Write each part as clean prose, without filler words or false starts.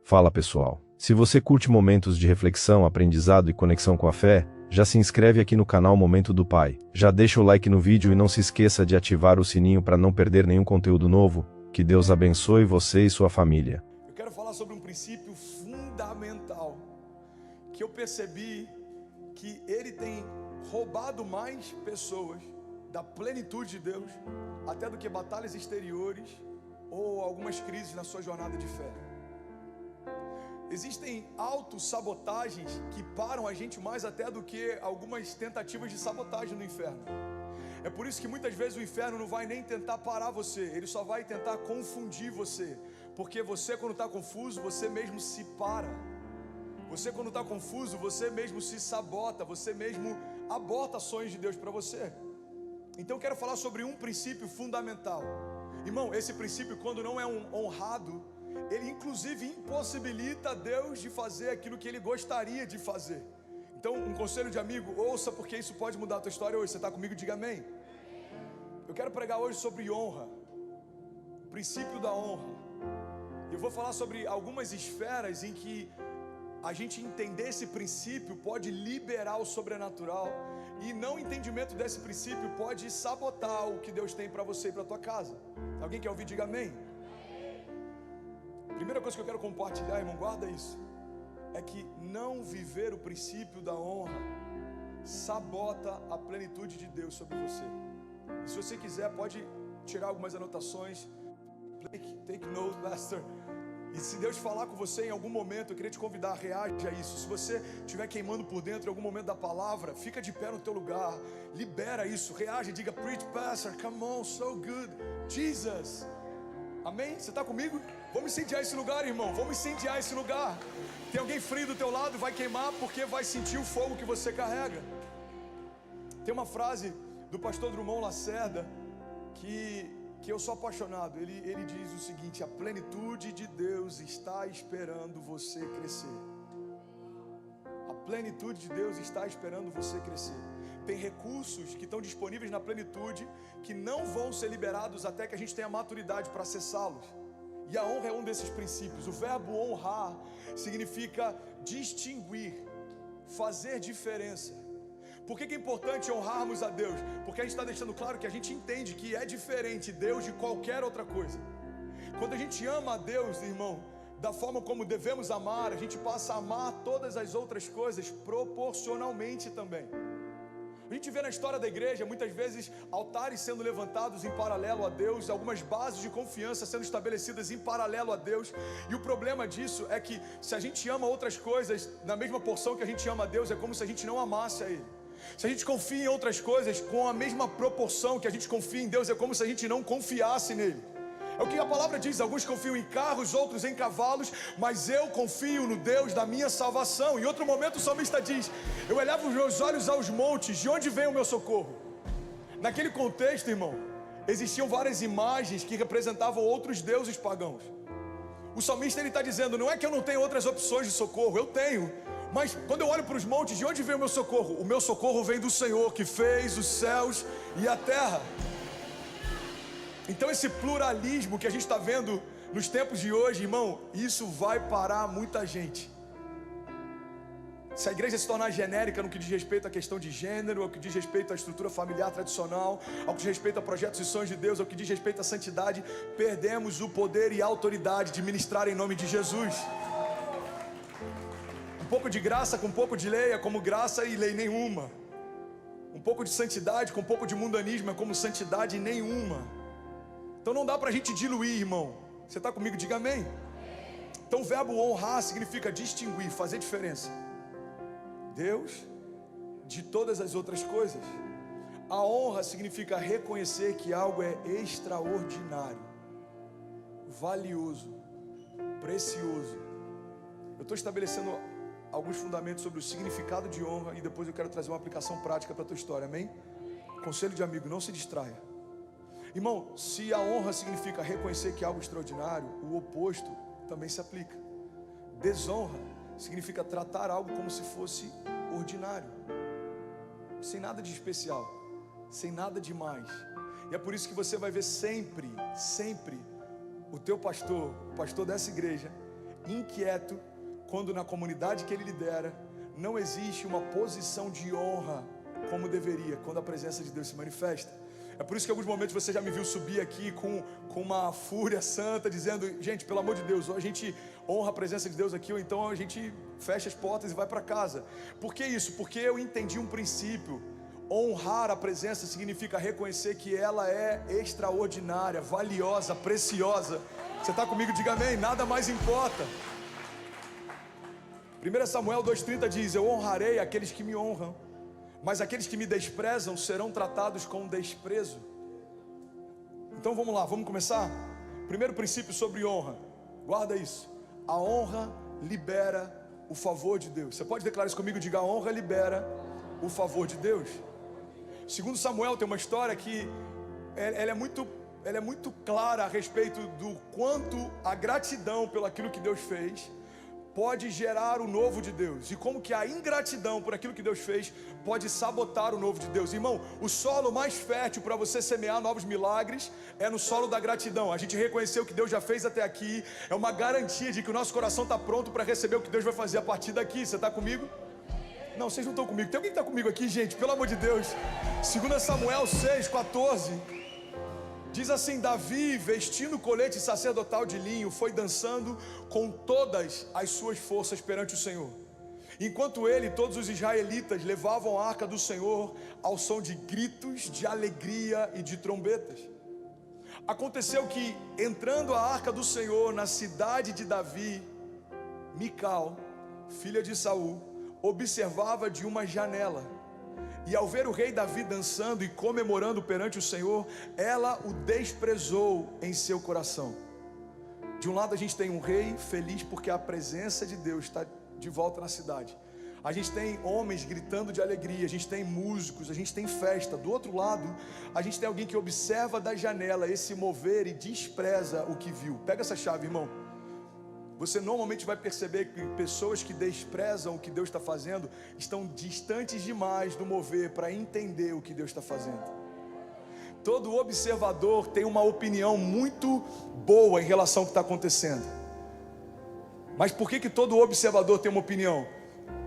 Fala pessoal, se você curte momentos de reflexão, aprendizado e conexão com a fé, já se inscreve aqui no canal Momento do Pai, já deixa o like no vídeo e não se esqueça de ativar o sininho para não perder nenhum conteúdo novo. Que Deus abençoe você e sua família. Eu quero falar sobre um princípio fundamental que eu percebi que ele tem roubado mais pessoas da plenitude de Deus até do que batalhas exteriores ou algumas crises na sua jornada de fé. Existem autossabotagens que param a gente mais até do que algumas tentativas de sabotagem no inferno. É por isso que muitas vezes o inferno não vai nem tentar parar você, ele só vai tentar confundir você. Porque você, quando está confuso, você mesmo se para. Você, quando está confuso, você mesmo se sabota, você mesmo aborta sonhos de Deus para você. Então eu quero falar sobre um princípio fundamental. Irmão, esse princípio, quando não é honrado, ele inclusive impossibilita Deus de fazer aquilo que Ele gostaria de fazer. Então, um conselho de amigo, ouça, porque isso pode mudar a tua história hoje. Você está comigo? Diga amém. Eu quero pregar hoje sobre honra, o princípio da honra. Eu vou falar sobre algumas esferas em que a gente entender esse princípio pode liberar o sobrenatural, e não entendimento desse princípio pode sabotar o que Deus tem para você e para tua casa. Alguém quer ouvir? Diga amém. Primeira coisa que eu quero compartilhar, irmão, guarda isso, é que não viver o princípio da honra sabota a plenitude de Deus sobre você. E se você quiser, pode tirar algumas anotações, take note, pastor. E se Deus falar com você em algum momento, eu queria te convidar, reage a isso. Se você estiver queimando por dentro em algum momento da palavra, fica de pé no teu lugar, libera isso, reage, diga, preach, pastor, come on, so good, Jesus. Amém? Você está comigo? Vamos incendiar esse lugar, irmão, vamos incendiar esse lugar. Tem alguém frio do teu lado, vai queimar porque vai sentir o fogo que você carrega. Tem uma frase do pastor Drummond Lacerda que eu sou apaixonado. Ele diz o seguinte: a plenitude de Deus está esperando você crescer. A plenitude de Deus está esperando você crescer. Tem recursos que estão disponíveis na plenitude que não vão ser liberados até que a gente tenha maturidade para acessá-los. E a honra é um desses princípios. O verbo honrar significa distinguir, fazer diferença. Por que é importante honrarmos a Deus? Porque a gente está deixando claro que a gente entende que é diferente Deus de qualquer outra coisa. Quando a gente ama a Deus, irmão, da forma como devemos amar, a gente passa a amar todas as outras coisas proporcionalmente também. A gente vê na história da igreja, muitas vezes, altares sendo levantados em paralelo a Deus, algumas bases de confiança sendo estabelecidas em paralelo a Deus. E o problema disso é que se a gente ama outras coisas na mesma porção que a gente ama a Deus, é como se a gente não amasse a Ele. Se a gente confia em outras coisas com a mesma proporção que a gente confia em Deus, é como se a gente não confiasse nele. É o que a palavra diz: alguns confiam em carros, outros em cavalos, mas eu confio no Deus da minha salvação. Em outro momento o salmista diz: eu elevo os meus olhos aos montes, de onde vem o meu socorro? Naquele contexto, irmão, existiam várias imagens que representavam outros deuses pagãos. O salmista está dizendo: não é que eu não tenho outras opções de socorro, eu tenho. Mas quando eu olho para os montes, de onde vem o meu socorro? O meu socorro vem do Senhor, que fez os céus e a terra. Então esse pluralismo que a gente está vendo nos tempos de hoje, irmão, isso vai parar muita gente. Se a igreja se tornar genérica no que diz respeito à questão de gênero, ao que diz respeito à estrutura familiar tradicional, ao que diz respeito a projetos e sonhos de Deus, ao que diz respeito à santidade, perdemos o poder e a autoridade de ministrar em nome de Jesus. Um pouco de graça com um pouco de lei é como graça e lei nenhuma. Um pouco de santidade com um pouco de mundanismo é como santidade nenhuma. Então não dá pra gente diluir, irmão. Você está comigo? Diga amém. Então o verbo honrar significa distinguir, fazer diferença. Deus de todas as outras coisas. A honra significa reconhecer que algo é extraordinário, valioso, precioso. Eu estou estabelecendo alguns fundamentos sobre o significado de honra e depois eu quero trazer uma aplicação prática para a tua história, amém? Conselho de amigo, não se distraia. Irmão, se a honra significa reconhecer que é algo extraordinário, o oposto também se aplica. Desonra significa tratar algo como se fosse ordinário, sem nada de especial, sem nada de mais. E é por isso que você vai ver sempre o teu pastor, o pastor dessa igreja, inquieto quando na comunidade que ele lidera não existe uma posição de honra como deveria, quando a presença de Deus se manifesta. É por isso que em alguns momentos você já me viu subir aqui com uma fúria santa, dizendo: gente, pelo amor de Deus, ou a gente honra a presença de Deus aqui, ou então a gente fecha as portas e vai para casa. Por que isso? Porque eu entendi um princípio. Honrar a presença significa reconhecer que ela é extraordinária, valiosa, preciosa. Você está comigo? Diga amém. Nada mais importa. 1 Samuel 2,30 diz: eu honrarei aqueles que me honram, mas aqueles que me desprezam serão tratados com desprezo. Então vamos lá, vamos começar? Primeiro princípio sobre honra, guarda isso: a honra libera o favor de Deus. Você pode declarar isso comigo? Diga: a honra libera o favor de Deus. Segundo Samuel tem uma história que ela é muito clara a respeito do quanto a gratidão pelo aquilo que Deus fez pode gerar o novo de Deus, e como que a ingratidão por aquilo que Deus fez pode sabotar o novo de Deus. Irmão, o solo mais fértil para você semear novos milagres é no solo da gratidão. A gente reconhecer o que Deus já fez até aqui é uma garantia de que o nosso coração está pronto para receber o que Deus vai fazer a partir daqui. Você está comigo? Não, vocês não estão comigo. Tem alguém que está comigo aqui, gente? Pelo amor de Deus. 2 Samuel 6,14 diz assim: Davi, vestindo o colete sacerdotal de linho, foi dançando com todas as suas forças perante o Senhor, enquanto ele e todos os israelitas levavam a arca do Senhor ao som de gritos, de alegria e de trombetas. Aconteceu que, entrando a arca do Senhor na cidade de Davi, Mical, filha de Saul, observava de uma janela, e ao ver o rei Davi dançando e comemorando perante o Senhor, ela o desprezou em seu coração. De um lado a gente tem um rei feliz porque a presença de Deus está de volta na cidade. A gente tem homens gritando de alegria, a gente tem músicos, a gente tem festa. Do outro lado, a gente tem alguém que observa da janela esse mover e despreza o que viu. Pega essa chave, irmão. Você normalmente vai perceber que pessoas que desprezam o que Deus está fazendo estão distantes demais do mover para entender o que Deus está fazendo. Todo observador tem uma opinião muito boa em relação ao que está acontecendo. Mas por que todo observador tem uma opinião?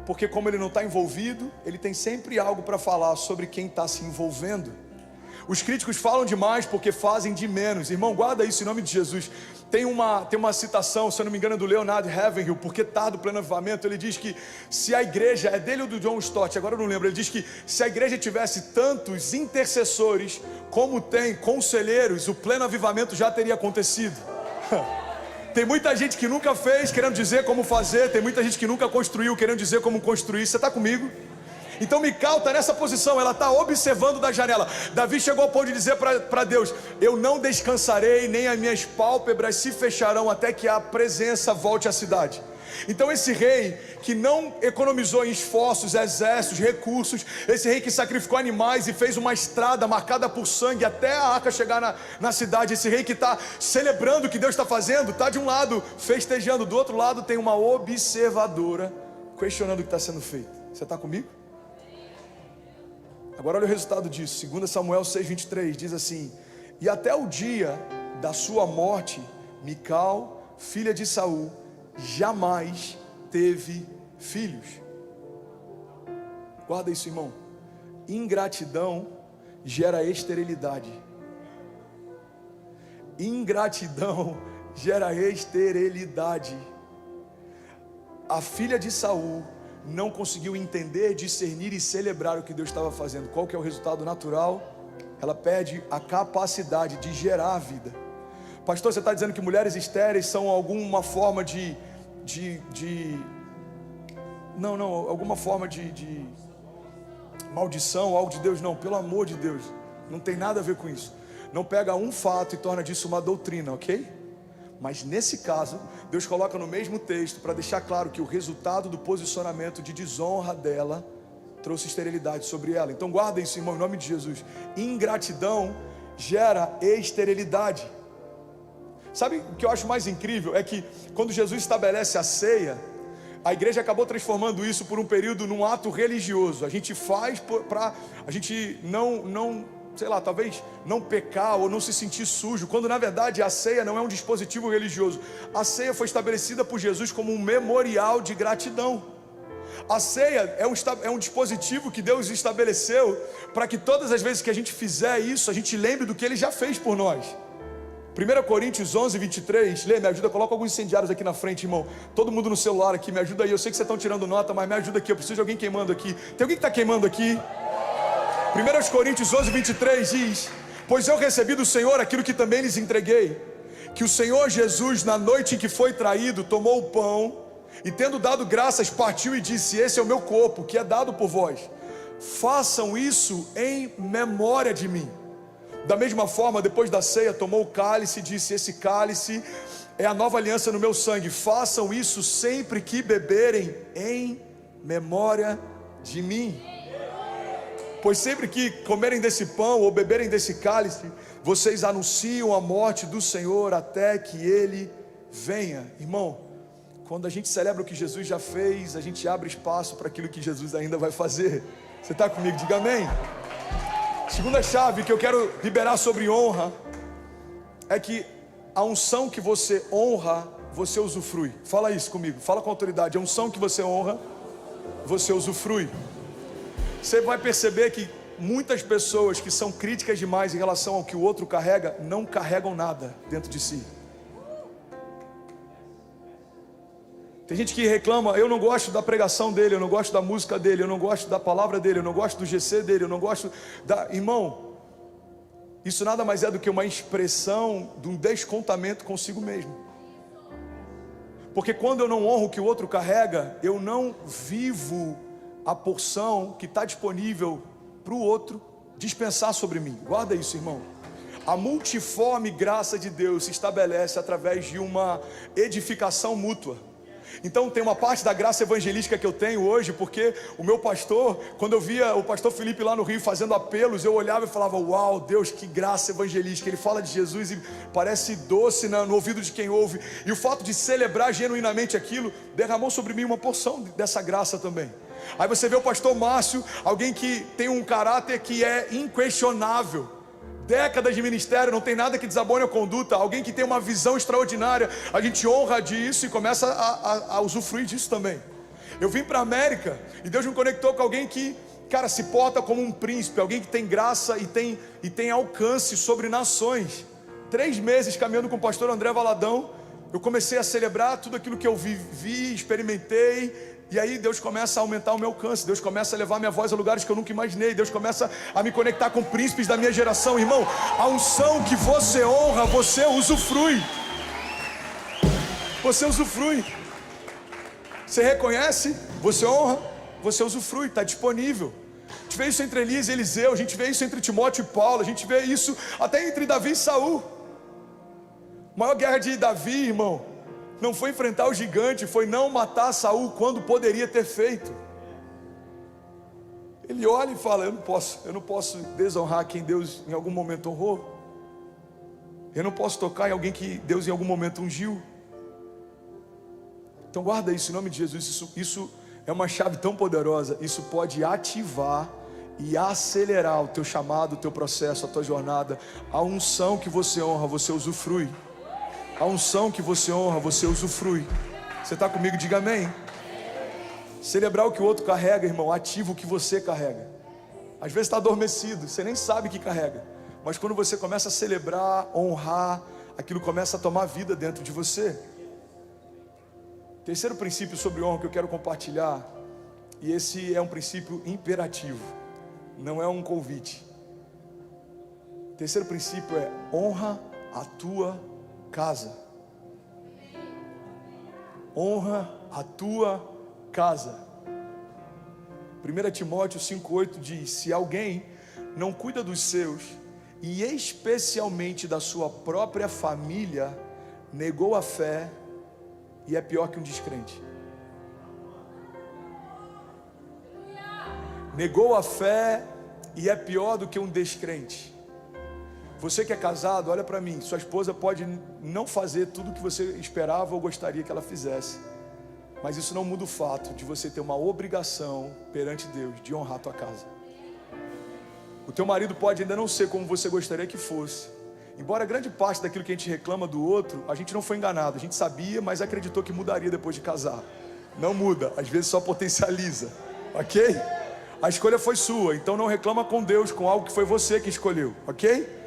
Porque como ele não está envolvido, ele tem sempre algo para falar sobre quem está se envolvendo. Os críticos falam demais porque fazem de menos. Irmão, guarda isso em nome de Jesus. Tem uma citação, se eu não me engano, do Leonard Ravenhill, porque tá do Pleno Avivamento. Ele diz que se a igreja, é dele ou do John Stott, agora eu não lembro. Ele diz que se a igreja tivesse tantos intercessores como tem conselheiros, o Pleno Avivamento já teria acontecido. Tem muita gente que nunca fez querendo dizer como fazer. Tem muita gente que nunca construiu querendo dizer como construir. Você está comigo? Então Mical está nessa posição, ela está observando da janela. Davi chegou ao ponto de dizer para Deus: eu não descansarei, nem as minhas pálpebras se fecharão até que a presença volte à cidade. Então esse rei que não economizou em esforços, exércitos, recursos, esse rei que sacrificou animais e fez uma estrada marcada por sangue até a arca chegar na cidade, esse rei que está celebrando o que Deus está fazendo, está de um lado festejando, do outro lado tem uma observadora questionando o que está sendo feito. Você está comigo? Agora olha o resultado disso. 2 Samuel 6,23 diz assim: e até o dia da sua morte, Mical, filha de Saul, jamais teve filhos. Guarda isso, irmão. Ingratidão gera esterilidade. Ingratidão gera esterilidade. A filha de Saul não conseguiu entender, discernir e celebrar o que Deus estava fazendo. Qual que é o resultado natural? Ela perde a capacidade de gerar a vida. Pastor, você está dizendo que mulheres estéreis são alguma forma alguma forma de maldição, algo de Deus? Não, pelo amor de Deus, não tem nada a ver com isso. Não pega um fato e torna disso uma doutrina, ok? Mas nesse caso, Deus coloca no mesmo texto para deixar claro que o resultado do posicionamento de desonra dela trouxe esterilidade sobre ela. Então guarda isso, irmão, em nome de Jesus. Ingratidão gera esterilidade. Sabe o que eu acho mais incrível? É que quando Jesus estabelece a ceia, a igreja acabou transformando isso por um período num ato religioso. A gente faz a gente não sei lá, talvez não pecar ou não se sentir sujo, quando na verdade a ceia não é um dispositivo religioso. A ceia foi estabelecida por Jesus como um memorial de gratidão. A ceia é um dispositivo que Deus estabeleceu para que todas as vezes que a gente fizer isso, a gente lembre do que Ele já fez por nós. 1 Coríntios 11, 23, lê, me ajuda, coloca alguns incendiários aqui na frente, irmão. Todo mundo no celular aqui, me ajuda aí. Eu sei que vocês estão tirando nota, mas me ajuda aqui, eu preciso de alguém queimando aqui. Tem alguém que está queimando aqui? 1 Coríntios 11, 23 diz: pois eu recebi do Senhor aquilo que também lhes entreguei, que o Senhor Jesus, na noite em que foi traído, tomou o pão, e tendo dado graças, partiu e disse: esse é o meu corpo, que é dado por vós. Façam isso em memória de mim. Da mesma forma, depois da ceia, tomou o cálice e disse: esse cálice é a nova aliança no meu sangue. Façam isso sempre que beberem em memória de mim. Pois sempre que comerem desse pão ou beberem desse cálice, vocês anunciam a morte do Senhor até que Ele venha. Irmão, quando a gente celebra o que Jesus já fez, a gente abre espaço para aquilo que Jesus ainda vai fazer. Você está comigo? Diga amém. Segunda chave que eu quero liberar sobre honra é que a unção que você honra, você usufrui. Fala isso comigo, fala com autoridade. A unção que você honra, você usufrui. Você vai perceber que muitas pessoas que são críticas demais em relação ao que o outro carrega, não carregam nada dentro de si. Tem gente que reclama: eu não gosto da pregação dele, eu não gosto da música dele, eu não gosto da palavra dele, eu não gosto do GC dele, eu não gosto da... Irmão, isso nada mais é do que uma expressão de um descontamento consigo mesmo. Porque quando eu não honro o que o outro carrega, eu não vivo a porção que está disponível para o outro dispensar sobre mim. Guarda isso, irmão. A multiforme graça de Deus se estabelece através de uma edificação mútua. Então tem uma parte da graça evangelística que eu tenho hoje, porque o meu pastor, quando eu via o pastor Felipe lá no Rio fazendo apelos, eu olhava e falava: uau, Deus, que graça evangelística. Ele fala de Jesus e parece doce no ouvido de quem ouve. E o fato de celebrar genuinamente aquilo derramou sobre mim uma porção dessa graça também. Aí você vê o pastor Márcio, alguém que tem um caráter que é inquestionável, décadas de ministério, não tem nada que desabone a conduta, alguém que tem uma visão extraordinária. A gente honra disso e começa a usufruir disso também. Eu vim para a América e Deus me conectou com alguém que, cara, se porta como um príncipe, alguém que tem graça e tem alcance sobre nações. 3 meses caminhando com o pastor André Valadão, eu comecei a celebrar tudo aquilo que eu vivi, experimentei. E aí Deus começa a aumentar o meu alcance, Deus começa a levar minha voz a lugares que eu nunca imaginei, Deus começa a me conectar com príncipes da minha geração. Irmão, a unção que você honra, você usufrui. Você usufrui. Você reconhece, você honra, você usufrui, está disponível. A gente vê isso entre Elias e Eliseu, a gente vê isso entre Timóteo e Paulo, a gente vê isso até entre Davi e Saul. A maior guerra de Davi, irmão, não foi enfrentar o gigante, foi não matar Saul quando poderia ter feito. Ele olha e fala: eu não posso desonrar quem Deus em algum momento honrou. Eu não posso tocar em alguém que Deus em algum momento ungiu. Então guarda isso em nome de Jesus. Isso é uma chave tão poderosa. Isso pode ativar e acelerar o teu chamado, o teu processo, a tua jornada. A unção que você honra, você usufrui. A unção que você honra, você usufrui. Você está comigo? Diga amém. Celebrar o que o outro carrega, irmão, ativa o que você carrega. Às vezes está adormecido, você nem sabe que carrega. Mas quando você começa a celebrar, honrar, aquilo começa a tomar vida dentro de você. Terceiro princípio sobre honra que eu quero compartilhar, e esse é um princípio imperativo, não é um convite. Terceiro princípio é: honra a tua casa. Honra a tua casa. 1 Timóteo 5,8 diz: se alguém não cuida dos seus, e especialmente da sua própria família, negou a fé e é pior que um descrente. Negou a fé e é pior do que um descrente. Você que é casado, olha para mim, sua esposa pode não fazer tudo o que você esperava ou gostaria que ela fizesse, mas isso não muda o fato de você ter uma obrigação perante Deus de honrar a tua casa. O teu marido pode ainda não ser como você gostaria que fosse. Embora grande parte daquilo que a gente reclama do outro, a gente não foi enganado. A gente sabia, mas acreditou que mudaria depois de casar. Não muda, às vezes só potencializa. Ok? A escolha foi sua, então não reclama com Deus, com algo que foi você que escolheu. Ok?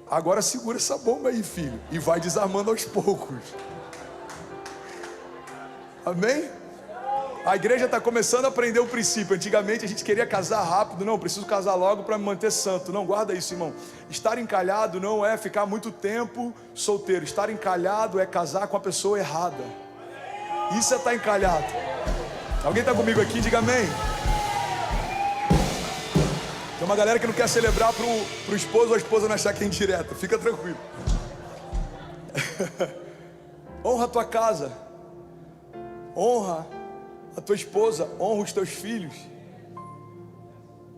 Agora segura essa bomba aí, filho, e vai desarmando aos poucos. Amém? A igreja está começando a aprender o princípio. Antigamente a gente queria casar rápido. Não, preciso casar logo para me manter santo. Não, guarda isso, irmão. Estar encalhado não é ficar muito tempo solteiro. Estar encalhado é casar com a pessoa errada. Isso é estar encalhado. Alguém está comigo aqui? Diga amém. Tem uma galera que não quer celebrar pro esposo ou a esposa não achar que é indireta. Fica tranquilo. Honra a tua casa. Honra a tua esposa, honra os teus filhos.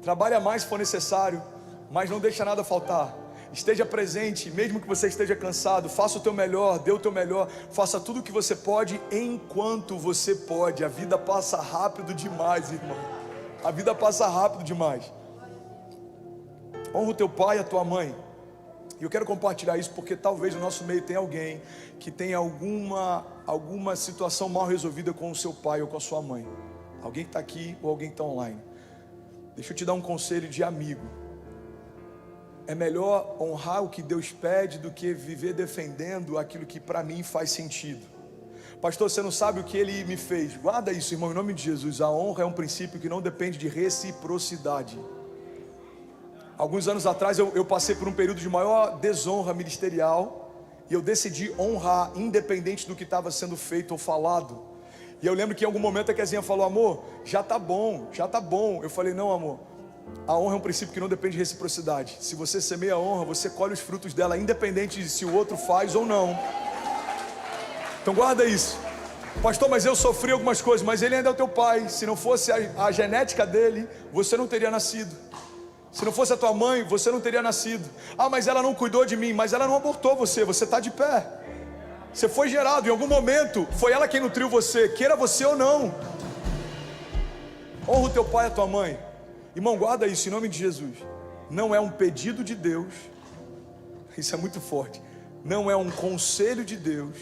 Trabalha mais se for necessário, mas não deixa nada faltar. Esteja presente, mesmo que você esteja cansado. Faça o teu melhor, dê o teu melhor. Faça tudo o que você pode, enquanto você pode. A vida passa rápido demais, irmão. A vida passa rápido demais. Honra o teu pai e a tua mãe. E eu quero compartilhar isso porque talvez no nosso meio tenha alguém que tenha alguma situação mal resolvida com o seu pai ou com a sua mãe. Alguém que está aqui ou alguém que está online. Deixa eu te dar um conselho de amigo. É melhor honrar o que Deus pede do que viver defendendo aquilo que para mim faz sentido. Pastor, você não sabe o que ele me fez. Guarda isso, irmão, em nome de Jesus. A honra é um princípio que não depende de reciprocidade. Alguns anos atrás eu passei por um período de maior desonra ministerial e eu decidi honrar, independente do que estava sendo feito ou falado. E eu lembro que em algum momento a Kezinha falou: amor, já tá bom. Eu falei: não, amor, a honra é um princípio que não depende de reciprocidade. Se você semeia a honra, você colhe os frutos dela, independente de se o outro faz ou não. Então guarda isso. Pastor, mas eu sofri algumas coisas, mas ele ainda é o teu pai. Se não fosse a genética dele, você não teria nascido. Se não fosse a tua mãe, você não teria nascido. Ah, mas ela não cuidou de mim. Mas ela não abortou você está de pé. Você foi gerado, em algum momento foi ela quem nutriu você, queira você ou não. Honra o teu pai e a tua mãe. Irmão, guarda isso em nome de Jesus. Não é um pedido de Deus. Isso é muito forte. Não é um conselho de Deus.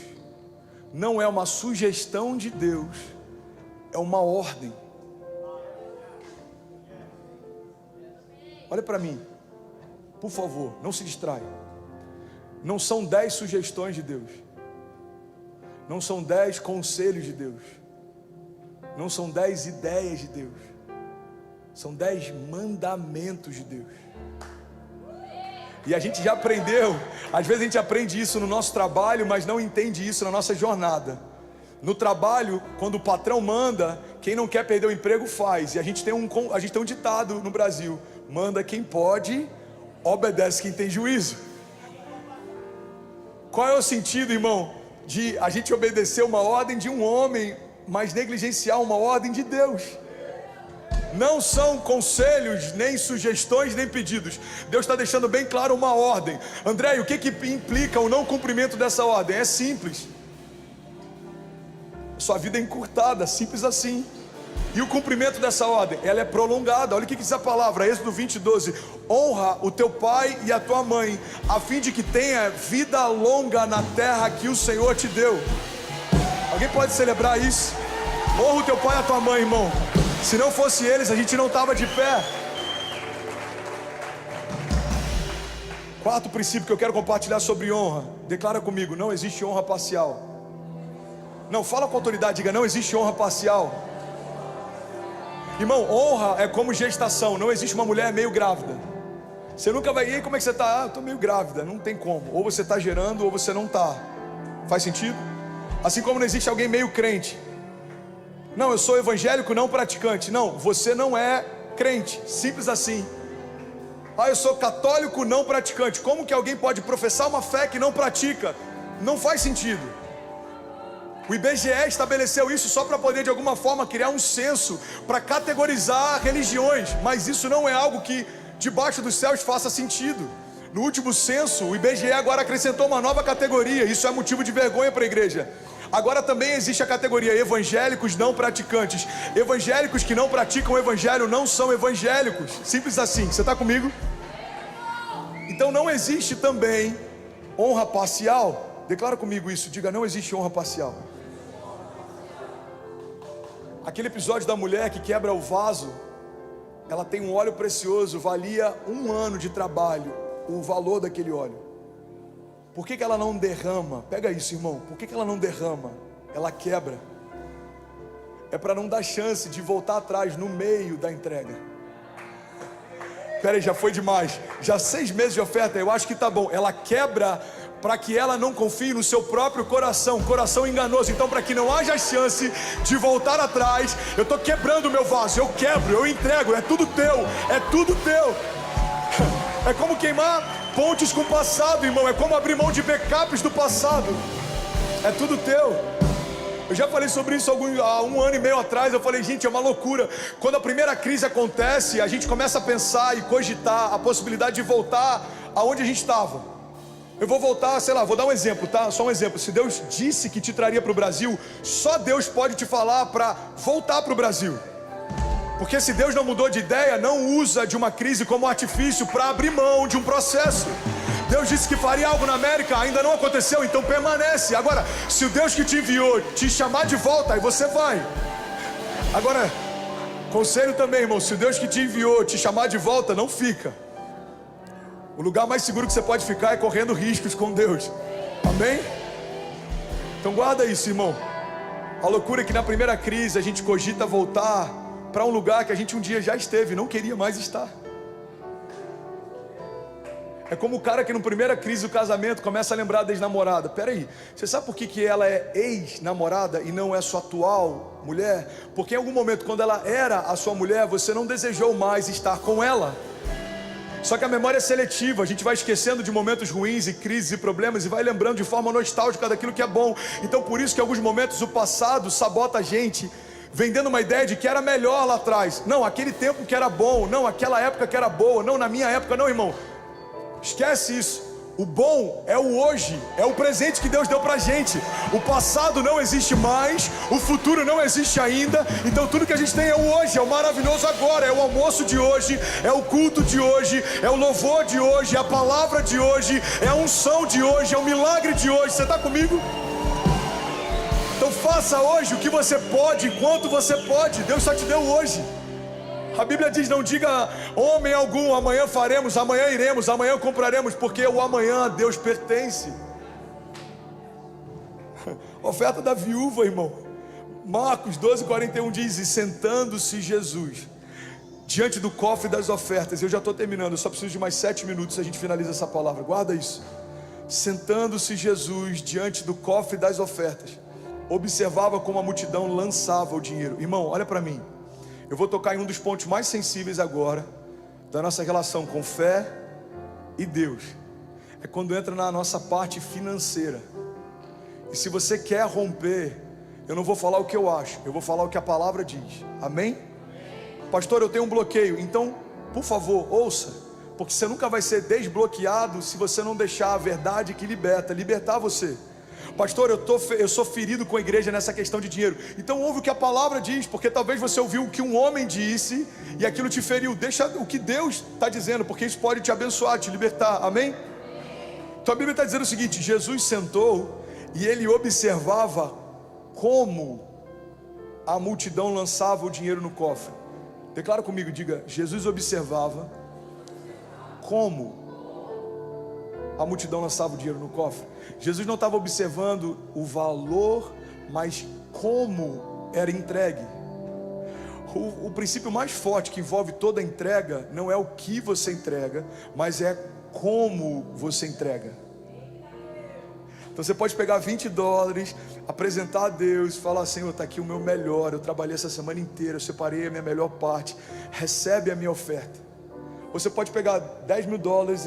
Não é uma sugestão de Deus. É uma ordem. Olha para mim, por favor, não se distraia. Não são 10 sugestões de Deus. Não são 10 conselhos de Deus. Não são 10 ideias de Deus. São 10 mandamentos de Deus. E a gente já aprendeu. Às vezes a gente aprende isso no nosso trabalho, mas não entende isso na nossa jornada. No trabalho, quando o patrão manda, quem não quer perder o emprego faz. E a gente tem um ditado no Brasil: manda quem pode, obedece quem tem juízo. Qual é o sentido, irmão, de a gente obedecer uma ordem de um homem, mas negligenciar uma ordem de Deus? Não são conselhos, nem sugestões, nem pedidos. Deus está deixando bem claro uma ordem. André, o que implica o não cumprimento dessa ordem? É simples. Sua vida é encurtada, simples assim. E o cumprimento dessa ordem, ela é prolongada. Olha o que diz a palavra, Êxodo 20:12. Honra o teu pai e a tua mãe, a fim de que tenha vida longa na terra que o Senhor te deu. Alguém pode celebrar isso? Honra o teu pai e a tua mãe, irmão. Se não fosse eles, a gente não estava de pé. Quarto princípio que eu quero compartilhar sobre honra. Declara comigo: não existe honra parcial. Não, fala com autoridade, diga: não existe honra parcial. Irmão, honra é como gestação. Não existe uma mulher meio grávida. Você nunca vai: e aí, como é que você está? Ah, eu estou meio grávida. Não tem como. Ou você está gerando ou você não está. Faz sentido? Assim como não existe alguém meio crente. Não, eu sou evangélico não praticante. Não, você não é crente. Simples assim. Ah, eu sou católico não praticante. Como que alguém pode professar uma fé que não pratica? Não faz sentido. O IBGE estabeleceu isso só para poder de alguma forma criar um censo para categorizar religiões, mas isso não é algo que debaixo dos céus faça sentido. No último censo, o IBGE agora acrescentou uma nova categoria. Isso é motivo de vergonha para a igreja. Agora também existe a categoria evangélicos não praticantes. Evangélicos que não praticam o evangelho não são evangélicos. Simples assim, você está comigo? Então não existe também honra parcial. Declara comigo isso, diga: não existe honra parcial. Aquele episódio da mulher que quebra o vaso, ela tem um óleo precioso, valia 1 ano de trabalho, o valor daquele óleo. Por que ela não derrama? Pega isso, irmão. Por que ela não derrama? Ela quebra. É para não dar chance de voltar atrás no meio da entrega. Pera aí, já foi demais. Já 6 meses de oferta, eu acho que tá bom. Ela quebra para que ela não confie no seu próprio coração, coração enganoso. Então, para que não haja chance de voltar atrás, eu estou quebrando o meu vaso, eu quebro, eu entrego, é tudo teu, é tudo teu. É como queimar pontes com o passado, irmão, é como abrir mão de backups do passado, é tudo teu. Eu já falei sobre isso há 1 ano e meio atrás. Eu falei, gente, é uma loucura. Quando a primeira crise acontece, a gente começa a pensar e cogitar a possibilidade de voltar aonde a gente estava. Eu vou voltar, sei lá, vou dar um exemplo, tá? Só um exemplo. Se Deus disse que te traria para o Brasil, só Deus pode te falar para voltar para o Brasil. Porque se Deus não mudou de ideia, não usa de uma crise como artifício para abrir mão de um processo. Deus disse que faria algo na América, ainda não aconteceu, então permanece. Agora, se o Deus que te enviou te chamar de volta, aí você vai. Agora, conselho também, irmão, se o Deus que te enviou te chamar de volta, não fica. O lugar mais seguro que você pode ficar é correndo riscos com Deus. Amém? Então guarda isso, irmão. A loucura é que na primeira crise a gente cogita voltar para um lugar que a gente um dia já esteve e não queria mais estar. É como o cara que na primeira crise do casamento começa a lembrar da ex-namorada. Peraí, você sabe por que ela é ex-namorada e não é sua atual mulher? Porque em algum momento, quando ela era a sua mulher, você não desejou mais estar com ela. Só que a memória é seletiva, a gente vai esquecendo de momentos ruins e crises e problemas e vai lembrando de forma nostálgica daquilo que é bom. Então por isso que em alguns momentos o passado sabota a gente, vendendo uma ideia de que era melhor lá atrás. Não, aquele tempo que era bom, não, aquela época que era boa, não, na minha época não, irmão. Esquece isso. O bom é o hoje, é o presente que Deus deu pra gente. O passado não existe mais, o futuro não existe ainda. Então tudo que a gente tem é o hoje, é o maravilhoso agora. É o almoço de hoje, é o culto de hoje, é o louvor de hoje, é a palavra de hoje, é a unção de hoje, é o milagre de hoje. Você está comigo? Então faça hoje o que você pode, enquanto você pode. Deus só te deu hoje. A Bíblia diz, não diga homem algum, amanhã faremos, amanhã iremos, amanhã compraremos, porque o amanhã a Deus pertence. Oferta da viúva, irmão. Marcos 12:41 diz, e sentando-se Jesus diante do cofre das ofertas. Eu já estou terminando, eu só preciso de mais 7 minutos, a gente finaliza essa palavra, guarda isso. Sentando-se Jesus diante do cofre das ofertas, observava como a multidão lançava o dinheiro. Irmão, olha para mim. Eu vou tocar em um dos pontos mais sensíveis agora da nossa relação com fé e Deus. É quando entra na nossa parte financeira. E se você quer romper, eu não vou falar o que eu acho, eu vou falar o que a palavra diz. Amém? Pastor, eu tenho um bloqueio. Então, por favor, ouça. Porque você nunca vai ser desbloqueado se você não deixar a verdade que libertar você. Pastor, eu sou ferido com a igreja nessa questão de dinheiro. Então ouve o que a palavra diz, porque talvez você ouviu o que um homem disse e aquilo te feriu. Deixa o que Deus está dizendo, porque isso pode te abençoar, te libertar. Amém? Então a Bíblia está dizendo o seguinte: Jesus sentou e ele observava como a multidão lançava o dinheiro no cofre. Declara comigo, diga: Jesus observava como a multidão lançava o dinheiro no cofre. Jesus não estava observando o valor, mas como era entregue. O princípio mais forte que envolve toda a entrega não é o que você entrega, mas é como você entrega. Então você pode pegar $20, apresentar a Deus, falar: Senhor, está aqui o meu melhor, eu trabalhei essa semana inteira, eu separei a minha melhor parte, recebe a minha oferta. Ou você pode pegar $10 mil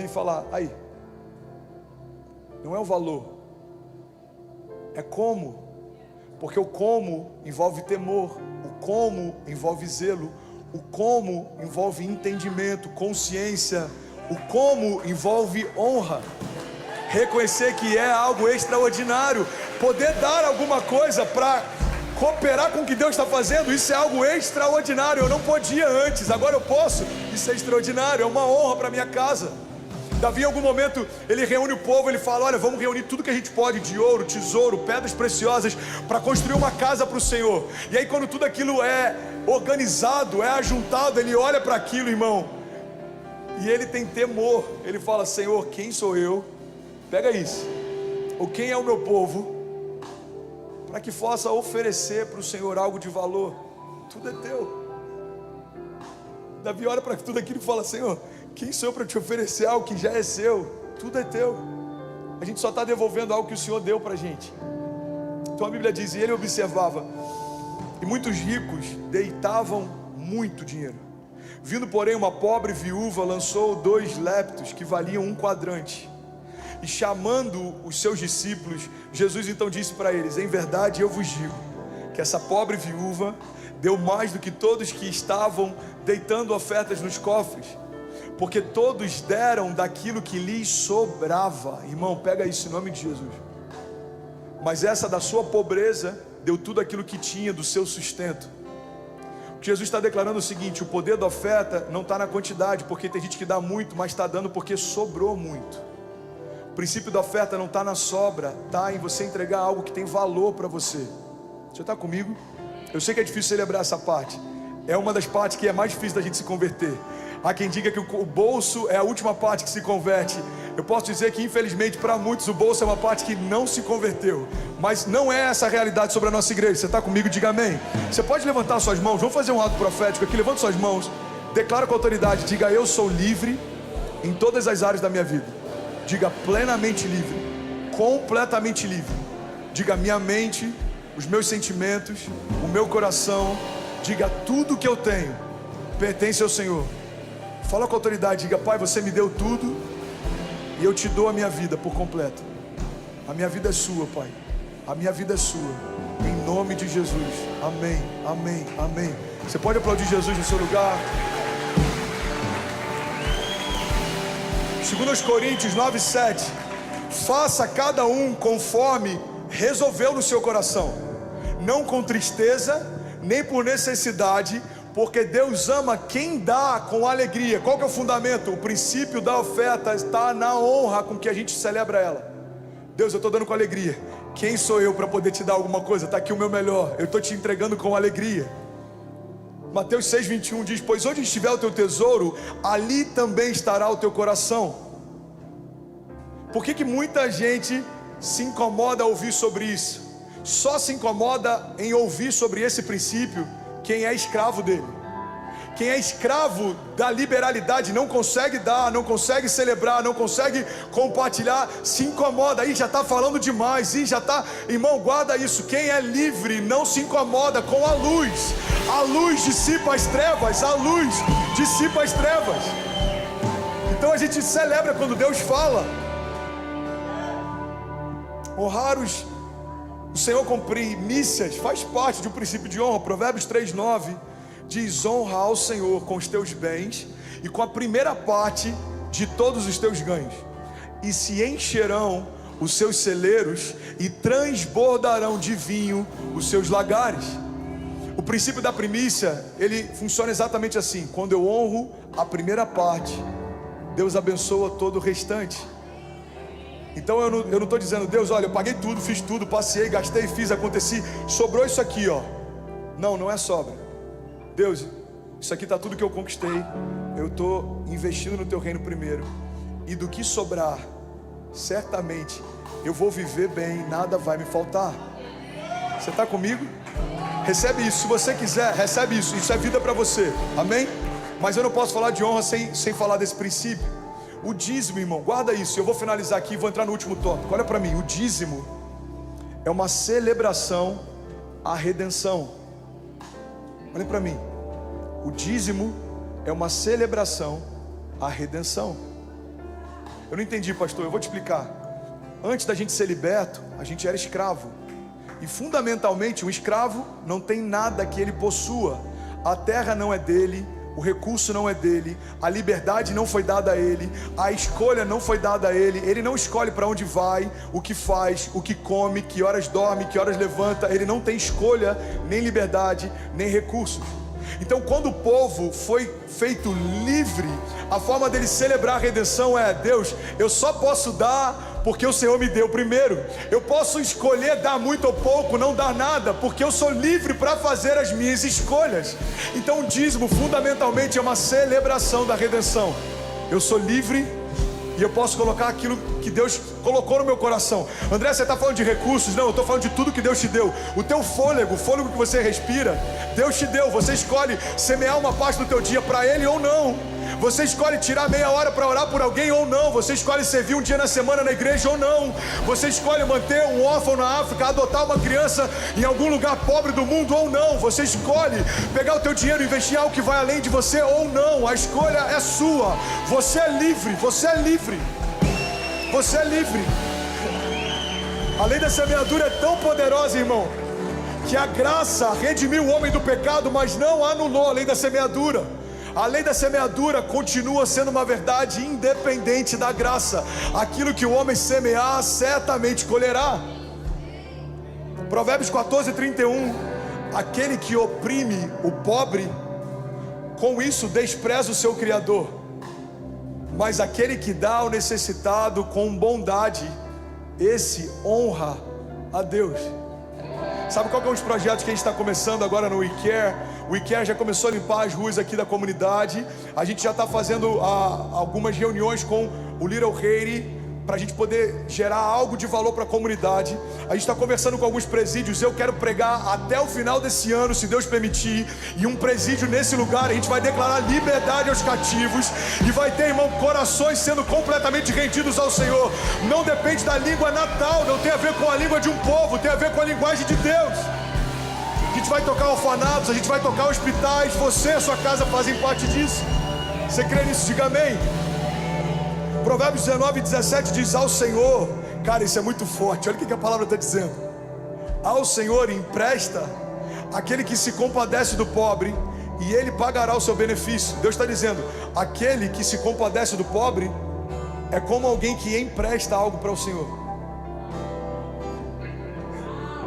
e falar: aí, não é o valor, é como. Porque o como envolve temor, o como envolve zelo, o como envolve entendimento, consciência, o como envolve honra. Reconhecer que é algo extraordinário. poder dar alguma coisa para cooperar com o que Deus está fazendo, isso é algo extraordinário. Eu não podia antes, agora eu posso. Isso é extraordinário, é uma honra para minha casa. Davi, em algum momento, ele reúne o povo, ele fala: olha, vamos reunir tudo que a gente pode, de ouro, tesouro, pedras preciosas, para construir uma casa para o Senhor. E aí, quando tudo aquilo é organizado, é ajuntado, ele olha para aquilo, irmão, e ele tem temor. Ele fala: Senhor, quem sou eu? Pega isso. Ou quem é o meu povo, para que possa oferecer para o Senhor algo de valor? Tudo é teu. Davi olha para tudo aquilo e fala: Senhor, quem sou eu para te oferecer algo que já é seu? Tudo é teu. A gente só está devolvendo algo que o Senhor deu para a gente. Então a Bíblia diz: e ele observava, e muitos ricos deitavam muito dinheiro. Vindo, porém, uma pobre viúva, lançou 2 leptos que valiam 1 quadrante. E chamando os seus discípulos, Jesus então disse para eles: em verdade eu vos digo, que essa pobre viúva deu mais do que todos que estavam deitando ofertas nos cofres, porque todos deram daquilo que lhes sobrava. Irmão, pega isso em nome de Jesus. Mas essa da sua pobreza deu tudo aquilo que tinha do seu sustento. Jesus está declarando o seguinte: o poder da oferta não está na quantidade, porque tem gente que dá muito, mas está dando porque sobrou muito. O princípio da oferta não está na sobra, está em você entregar algo que tem valor para você. Você está comigo? Eu sei que é difícil celebrar essa parte, é uma das partes que é mais difícil da gente se converter. Há quem diga que o bolso é a última parte que se converte. Eu posso dizer que infelizmente para muitos o bolso é uma parte que não se converteu. Mas não é essa a realidade sobre a nossa igreja. Você está comigo? Diga amém. Você pode levantar suas mãos, vamos fazer um ato profético aqui. Levanta suas mãos, declara com autoridade, diga: eu sou livre em todas as áreas da minha vida. Diga: plenamente livre, completamente livre. Diga: minha mente, os meus sentimentos, o meu coração. Diga: tudo que eu tenho pertence ao Senhor. Fala com autoridade, diga: Pai, você me deu tudo e eu te dou a minha vida por completo. A minha vida é sua, Pai. A minha vida é sua. Em nome de Jesus. Amém, amém, amém. Você pode aplaudir Jesus no seu lugar? 2 Coríntios 9:7. Faça cada um conforme resolveu no seu coração, não com tristeza, nem por necessidade, porque Deus ama quem dá com alegria. Qual que é o fundamento? O princípio da oferta está na honra com que a gente celebra ela. Deus, eu estou dando com alegria. Quem sou eu para poder te dar alguma coisa? Está aqui o meu melhor, eu estou te entregando com alegria. Mateus 6:21 diz: pois onde estiver o teu tesouro, ali também estará o teu coração. Por que muita gente se incomoda a ouvir sobre isso? Só se incomoda em ouvir sobre esse princípio quem é escravo dele. Quem é escravo da liberalidade não consegue dar, não consegue celebrar, não consegue compartilhar, se incomoda. Aí já está falando demais, e já está, irmão, guarda isso. Quem é livre não se incomoda com a luz. A luz dissipa as trevas, a luz dissipa as trevas. Então a gente celebra quando Deus fala. Honrar o Senhor com primícias faz parte de um princípio de honra. Provérbios 3:9 diz: honra ao Senhor com os teus bens e com a primeira parte de todos os teus ganhos, e se encherão os seus celeiros e transbordarão de vinho os seus lagares. O princípio da primícia, ele funciona exatamente assim: quando eu honro a primeira parte, Deus abençoa todo o restante. Então eu não estou dizendo: Deus, olha, eu paguei tudo, fiz tudo, passei, gastei, fiz, aconteci, sobrou isso aqui, ó. Não, não é sobra. Deus, isso aqui está tudo que eu conquistei, eu estou investindo no teu reino primeiro, e do que sobrar, certamente eu vou viver bem, nada vai me faltar. Você está comigo? Recebe isso, se você quiser, recebe isso, isso é vida para você, amém? Mas eu não posso falar de honra sem falar desse princípio. O dízimo, irmão, guarda isso. Eu vou finalizar aqui e vou entrar no último tópico. Olha para mim, o dízimo é uma celebração à redenção. Olha para mim, o dízimo é uma celebração à redenção. Eu não entendi, pastor, eu vou te explicar. Antes da gente ser liberto, a gente era escravo. E fundamentalmente, um escravo não tem nada que ele possua. A terra não é dele, o recurso não é dele, a liberdade não foi dada a ele, a escolha não foi dada a ele. Ele não escolhe para onde vai, o que faz, o que come, que horas dorme, que horas levanta. Ele não tem escolha, nem liberdade, nem recursos. Então, quando o povo foi feito livre, a forma dele celebrar a redenção é: Deus, eu só posso dar porque o Senhor me deu primeiro. Eu posso escolher dar muito ou pouco, não dar nada, porque eu sou livre para fazer as minhas escolhas. Então, o dízimo fundamentalmente é uma celebração da redenção. Eu sou livre e eu posso colocar aquilo que Deus colocou no meu coração. André, você está falando de recursos? Não, eu estou falando de tudo que Deus te deu. O teu fôlego, o fôlego que você respira, Deus te deu. Você escolhe semear uma parte do teu dia para Ele ou não. Você escolhe tirar meia hora para orar por alguém ou não. Você escolhe servir um dia na semana na igreja ou não. Você escolhe manter um órfão na África, adotar uma criança em algum lugar pobre do mundo ou não. Você escolhe pegar o teu dinheiro e investir em algo que vai além de você ou não. A escolha é sua. Você é livre, você é livre. Você é livre. A lei da semeadura é tão poderosa, irmão, que a graça redimiu o homem do pecado, mas não anulou a lei da semeadura. A lei da semeadura continua sendo uma verdade independente da graça. Aquilo que o homem semear, certamente colherá. Provérbios 14:31. Aquele que oprime o pobre, com isso despreza o seu Criador. Mas aquele que dá ao necessitado com bondade, esse honra a Deus. Sabe qual que é um dos projetos que a gente está começando agora no WeCare? O WeCare já começou a limpar as ruas aqui da comunidade. A gente já está fazendo algumas reuniões com o Little Haiti, para a gente poder gerar algo de valor para a comunidade. A gente está conversando com alguns presídios. Eu quero pregar até o final desse ano, se Deus permitir, e um presídio nesse lugar. A gente vai declarar liberdade aos cativos e vai ter, irmão, corações sendo completamente rendidos ao Senhor. Não depende da língua natal, não tem a ver com a língua de um povo, tem a ver com a linguagem de Deus. A gente vai tocar orfanatos, a gente vai tocar hospitais. Você e a sua casa fazem parte disso. Você crê nisso? Diga amém. Provérbios 19:17 diz: ao Senhor, cara, isso é muito forte, olha o que a palavra está dizendo. Ao Senhor empresta aquele que se compadece do pobre, e Ele pagará o seu benefício. Deus está dizendo: aquele que se compadece do pobre é como alguém que empresta algo para o Senhor.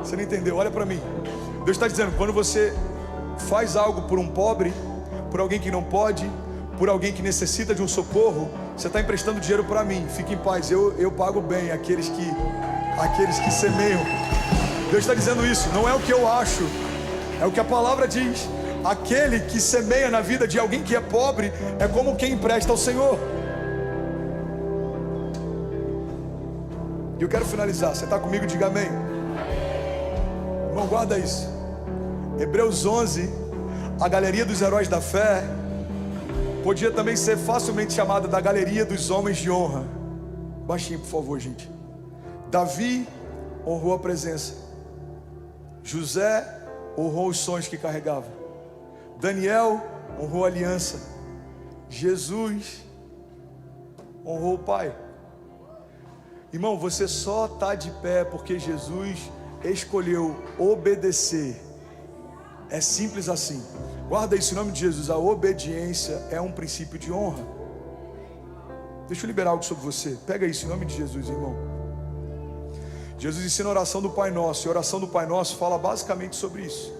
Você não entendeu? Olha para mim. Deus está dizendo: quando você faz algo por um pobre, por alguém que não pode, por alguém que necessita de um socorro, você está emprestando dinheiro para mim. Fique em paz, eu pago bem aqueles que semeiam. Deus está dizendo isso, não é o que eu acho, é o que a palavra diz. Aquele que semeia na vida de alguém que é pobre é como quem empresta ao Senhor. E eu quero finalizar. Você está comigo? Diga amém. Irmão, guarda isso. Hebreus 11, a galeria dos heróis da fé, podia também ser facilmente chamada da galeria dos homens de honra. Baixinho, por favor, gente. Davi honrou a presença. José honrou os sonhos que carregava. Daniel honrou a aliança. Jesus honrou o Pai. Irmão, você só está de pé porque Jesus escolheu obedecer. É simples assim. Guarda isso em nome de Jesus. A obediência é um princípio de honra. Deixa eu liberar algo sobre você. Pega isso em nome de Jesus, irmão. Jesus ensina a oração do Pai Nosso. E a oração do Pai Nosso fala basicamente sobre isso.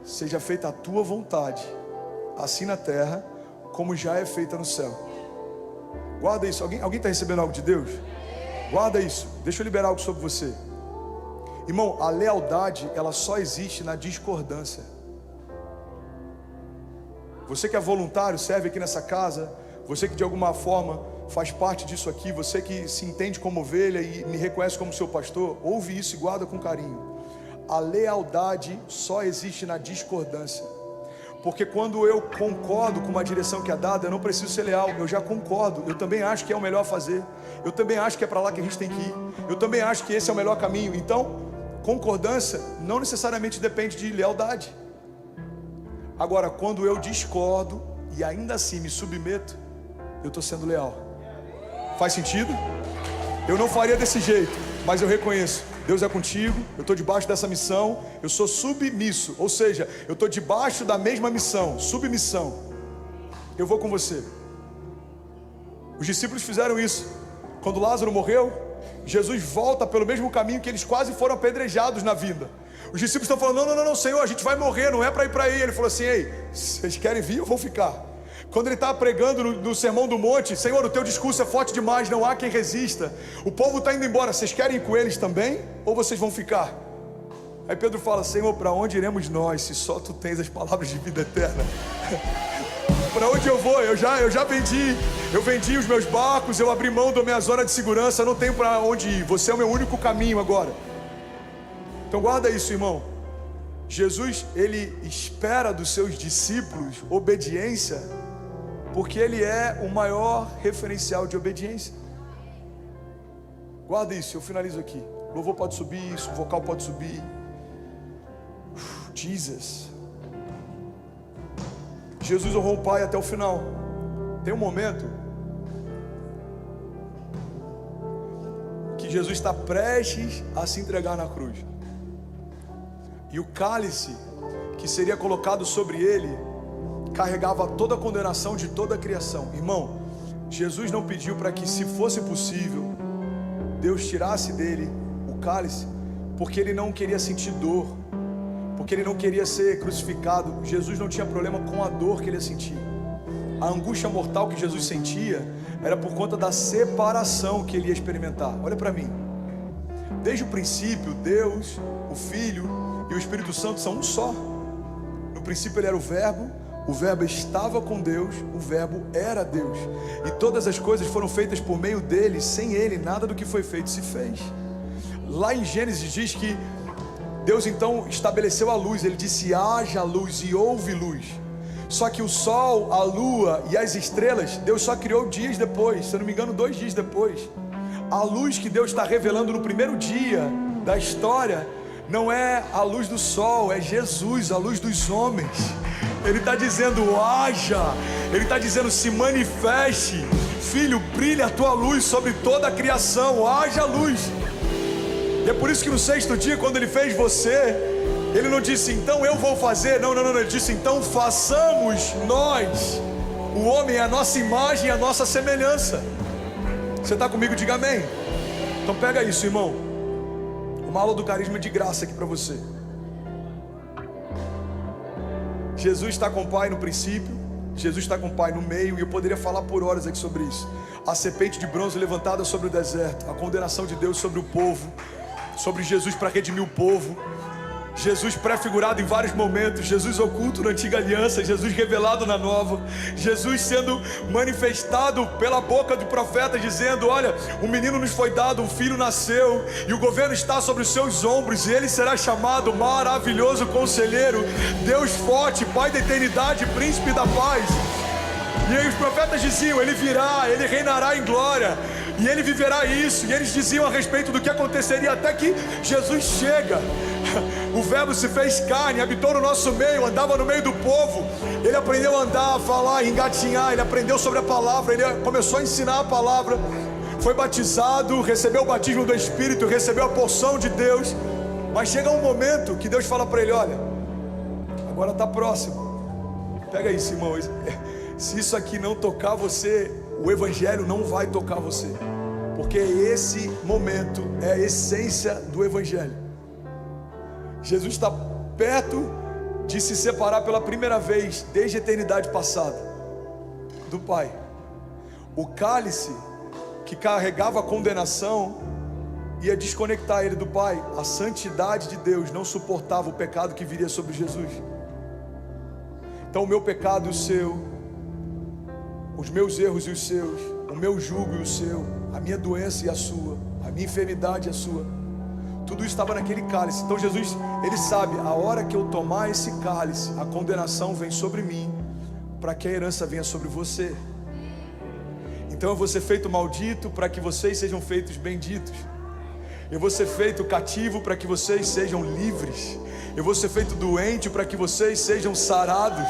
Seja feita a tua vontade, assim na terra como já é feita no céu. Guarda isso. Alguém está recebendo algo de Deus? Guarda isso. Deixa eu liberar algo sobre você. Irmão, a lealdade, ela só existe na discordância. Você que é voluntário, serve aqui nessa casa, você que de alguma forma faz parte disso aqui, você que se entende como ovelha e me reconhece como seu pastor, ouve isso e guarda com carinho. A lealdade só existe na discordância. Porque quando eu concordo com uma direção que é dada, eu não preciso ser leal, eu já concordo. Eu também acho que é o melhor a fazer. Eu também acho que é para lá que a gente tem que ir. Eu também acho que esse é o melhor caminho. Então, concordância não necessariamente depende de lealdade. Agora, quando eu discordo e ainda assim me submeto, eu estou sendo leal. Faz sentido? Eu não faria desse jeito, mas eu reconheço. Deus é contigo, eu estou debaixo dessa missão, eu sou submisso, ou seja, eu estou debaixo da mesma missão, submissão. Eu vou com você. Os discípulos fizeram isso. Quando Lázaro morreu, Jesus volta pelo mesmo caminho que eles quase foram apedrejados na vinda. Os discípulos estão falando, não, Senhor, a gente vai morrer, não é para ir para aí. Ele falou assim, ei, vocês querem vir, eu vou ficar. Quando ele está pregando no Sermão do Monte, Senhor, o teu discurso é forte demais, não há quem resista. O povo está indo embora, vocês querem ir com eles também? Ou vocês vão ficar? Aí Pedro fala, Senhor, para onde iremos nós, se só tu tens as palavras de vida eterna? Para onde eu vou? Eu já vendi os meus barcos, eu abri mão da minha zona de segurança, não tenho para onde ir, você é o meu único caminho agora. Então guarda isso, irmão. Jesus, ele espera dos seus discípulos obediência, porque ele é o maior referencial de obediência. Guarda isso, eu finalizo aqui. O louvor pode subir, o vocal pode subir. Jesus. Jesus honrou o Pai até o final. Tem um momento que Jesus está prestes a se entregar na cruz. E o cálice que seria colocado sobre ele carregava toda a condenação de toda a criação. Irmão, Jesus não pediu para que, se fosse possível, Deus tirasse dele o cálice, porque ele não queria sentir dor, porque ele não queria ser crucificado. Jesus não tinha problema com a dor que ele ia sentir. A angústia mortal que Jesus sentia era por conta da separação que ele ia experimentar. Olha para mim. Desde o princípio, Deus, o Filho e o Espírito Santo são um só. No princípio ele era o Verbo estava com Deus, o Verbo era Deus. E todas as coisas foram feitas por meio dele, sem ele nada do que foi feito se fez. Lá em Gênesis diz que Deus então estabeleceu a luz, ele disse haja luz e houve luz. Só que o sol, a lua e as estrelas, Deus só criou dias depois, se eu não me engano 2 dias depois. A luz que Deus está revelando no primeiro dia da história não é a luz do sol, é Jesus, a luz dos homens. Ele está dizendo haja, ele está dizendo se manifeste, filho, brilha a tua luz sobre toda a criação, haja luz. E é por isso que no 6º dia, quando ele fez você, ele não disse então eu vou fazer, não, ele disse então façamos nós, o homem é a nossa imagem, a nossa semelhança. Você está comigo? Diga amém. Então pega isso, irmão, uma aula do carisma de graça aqui para você. Jesus está com o Pai no princípio, Jesus está com o Pai no meio, e eu poderia falar por horas aqui sobre isso. A serpente de bronze levantada sobre o deserto, a condenação de Deus sobre o povo, sobre Jesus para redimir o povo, Jesus prefigurado em vários momentos, Jesus oculto na antiga aliança, Jesus revelado na nova, Jesus sendo manifestado pela boca do profeta, dizendo, olha, um menino nos foi dado, um filho nasceu, e o governo está sobre os seus ombros, e ele será chamado maravilhoso conselheiro, Deus forte, Pai da eternidade, príncipe da paz. E aí os profetas diziam, ele virá, ele reinará em glória, e ele viverá isso. E eles diziam a respeito do que aconteceria até que Jesus chega. O Verbo se fez carne, habitou no nosso meio, andava no meio do povo. Ele aprendeu a andar, a falar, engatinhar. Ele aprendeu sobre a palavra, ele começou a ensinar a palavra. Foi batizado, recebeu o batismo do Espírito, recebeu a porção de Deus. Mas chega um momento que Deus fala para ele, olha, agora está próximo. Pega isso, irmão. Se isso aqui não tocar você, o Evangelho não vai tocar você, porque esse momento é a essência do Evangelho. Jesus está perto de se separar pela primeira vez desde a eternidade passada do Pai. O cálice que carregava a condenação ia desconectar ele do Pai. A santidade de Deus não suportava o pecado que viria sobre Jesus. Então o meu pecado e o seu, os meus erros e os seus, o meu jugo e o seu, a minha doença e a sua, a minha enfermidade e a sua, tudo isso estava naquele cálice. Então Jesus, ele sabe, a hora que eu tomar esse cálice, a condenação vem sobre mim, para que a herança venha sobre você. Então eu vou ser feito maldito para que vocês sejam feitos benditos. Eu vou ser feito cativo para que vocês sejam livres. Eu vou ser feito doente para que vocês sejam sarados.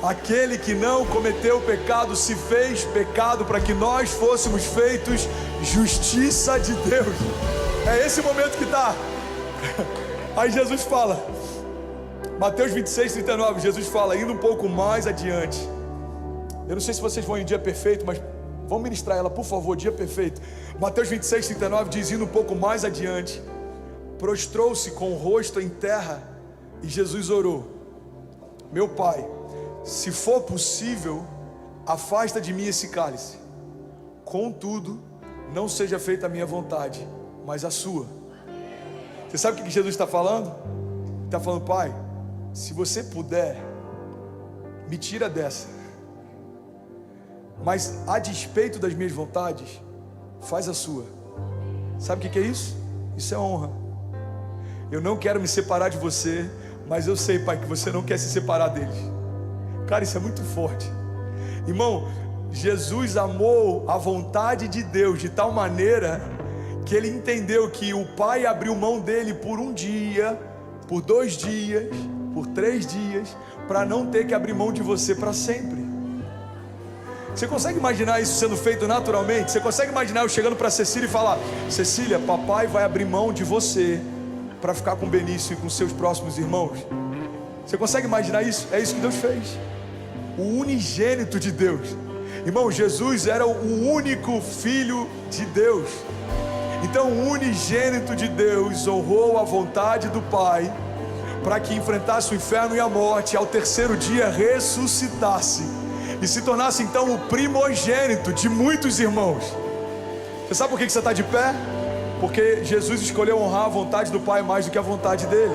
Aquele que não cometeu pecado se fez pecado para que nós fôssemos feitos justiça de Deus. É esse momento que está. Aí Jesus fala, Mateus 26, 39, Jesus fala, indo um pouco mais adiante. Eu não sei se vocês vão em dia perfeito, mas vamos ministrar ela, por favor, dia perfeito. Mateus 26, 39 diz, indo um pouco mais adiante, prostrou-se com o rosto em terra e Jesus orou: meu Pai, se for possível, afasta de mim esse cálice. Contudo, não seja feita a minha vontade, mas a sua. Você sabe o que Jesus está falando? Ele está falando: Pai, se você puder, me tira dessa, mas a despeito das minhas vontades, faz a sua. Sabe o que é isso? Isso é honra. Eu não quero me separar de você, mas eu sei, Pai, que você não quer se separar deles. Cara, isso é muito forte. Irmão, Jesus amou a vontade de Deus de tal maneira que ele entendeu que o Pai abriu mão dele por um dia, por 2 dias, por 3 dias, para não ter que abrir mão de você para sempre. Você consegue imaginar isso sendo feito naturalmente? Você consegue imaginar eu chegando para Cecília e falar: Cecília, papai vai abrir mão de você para ficar com Benício e com seus próximos irmãos? Você consegue imaginar isso? É isso que Deus fez. O unigênito de Deus. Irmão, Jesus era o único filho de Deus. Então o unigênito de Deus honrou a vontade do Pai para que enfrentasse o inferno e a morte, ao 3º dia ressuscitasse e se tornasse então o primogênito de muitos irmãos. Você sabe por que você está de pé? Porque Jesus escolheu honrar a vontade do Pai mais do que a vontade dele.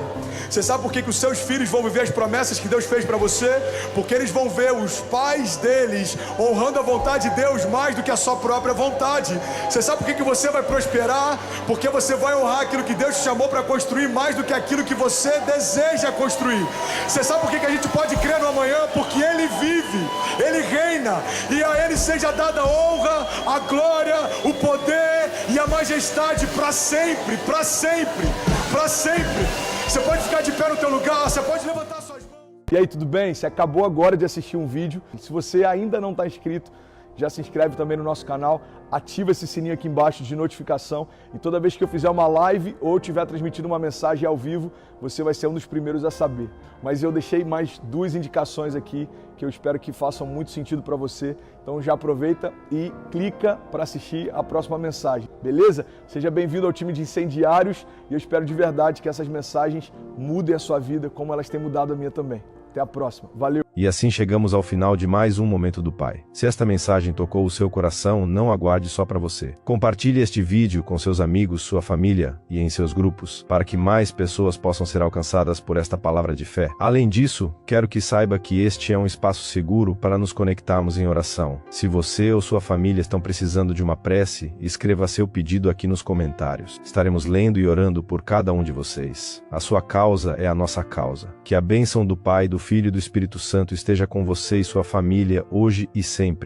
Você sabe por que os seus filhos vão viver as promessas que Deus fez para você? Porque eles vão ver os pais deles honrando a vontade de Deus mais do que a sua própria vontade. Você sabe por que você vai prosperar? Porque você vai honrar aquilo que Deus te chamou para construir mais do que aquilo que você deseja construir. Você sabe por que a gente pode crer no amanhã? Porque Ele vive, Ele reina, e a Ele seja dada a honra, a glória, o poder e a majestade para sempre, para sempre, para sempre. Você pode ficar de pé no teu lugar, você pode levantar suas mãos. E aí, tudo bem? Você acabou agora de assistir um vídeo. Se você ainda não está inscrito, já se inscreve também no nosso canal, ativa esse sininho aqui embaixo de notificação e toda vez que eu fizer uma live ou estiver transmitindo uma mensagem ao vivo, você vai ser um dos primeiros a saber. Mas eu deixei mais 2 indicações aqui que eu espero que façam muito sentido para você. Então já aproveita e clica para assistir a próxima mensagem, beleza? Seja bem-vindo ao time de incendiários e eu espero de verdade que essas mensagens mudem a sua vida como elas têm mudado a minha também. Até a próxima. Valeu! E assim chegamos ao final de mais um Momento do Pai. Se esta mensagem tocou o seu coração, não aguarde só para você. Compartilhe este vídeo com seus amigos, sua família e em seus grupos, para que mais pessoas possam ser alcançadas por esta palavra de fé. Além disso, quero que saiba que este é um espaço seguro para nos conectarmos em oração. Se você ou sua família estão precisando de uma prece, escreva seu pedido aqui nos comentários. Estaremos lendo e orando por cada um de vocês. A sua causa é a nossa causa. Que a bênção do Pai, do Filho e do Espírito Santo esteja com você e sua família hoje e sempre.